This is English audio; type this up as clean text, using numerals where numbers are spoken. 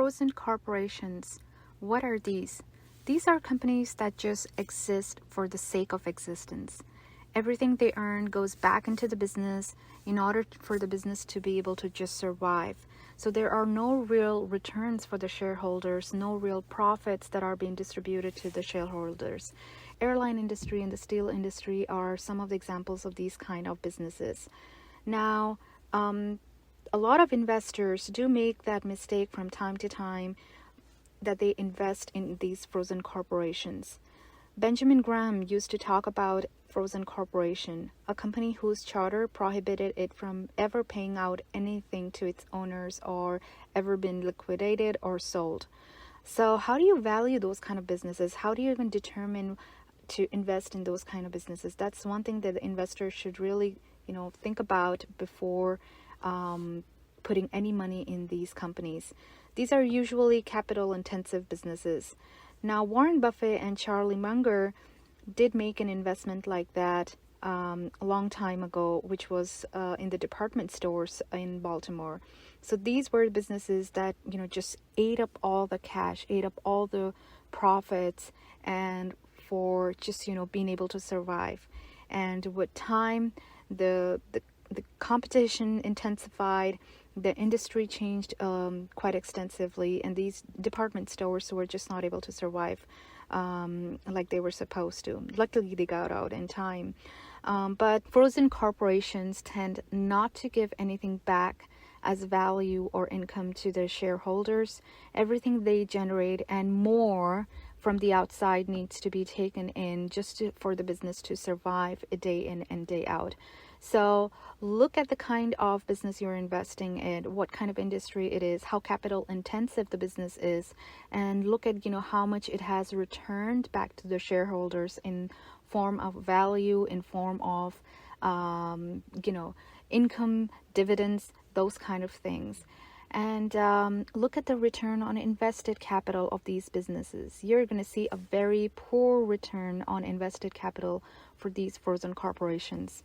frozen corporations, what are these? These are companies that just exist for the sake of existence. Everything they earn goes back into the business in order for the business to be able to just survive. So there are no real returns for the shareholders, no real profits that are being distributed to the shareholders. Airline industry and the steel industry are some of the examples of these kind of businesses. Now, a lot of investors do make that mistake from time to time, that they invest in these frozen corporations. Benjamin Graham used to talk about Frozen Corporation, a company whose charter prohibited it from ever paying out anything to its owners or ever been liquidated or sold. So how do you value those kind of businesses? How do you even determine to invest in those kind of businesses? That's one thing that the investor should really, think about before putting any money in these companies. These are usually capital intensive businesses. Now, Warren Buffett and Charlie Munger did make an investment like that a long time ago, which was in the department stores in Baltimore. So these were businesses that, just ate up all the cash, ate up all the profits, and for just, being able to survive. And with time, the competition intensified, the industry changed quite extensively, and these department stores were just not able to survive like they were supposed to. Luckily, they got out in time. But frozen corporations tend not to give anything back as value or income to their shareholders. Everything they generate and more from the outside needs to be taken in just for the business to survive a day in and day out. So look at the kind of business you're investing in, what kind of industry it is, how capital intensive the business is, and look at, how much it has returned back to the shareholders in form of value, in form of, income, dividends, those kind of things. And look at the return on invested capital of these businesses. You're going to see a very poor return on invested capital for these frozen corporations.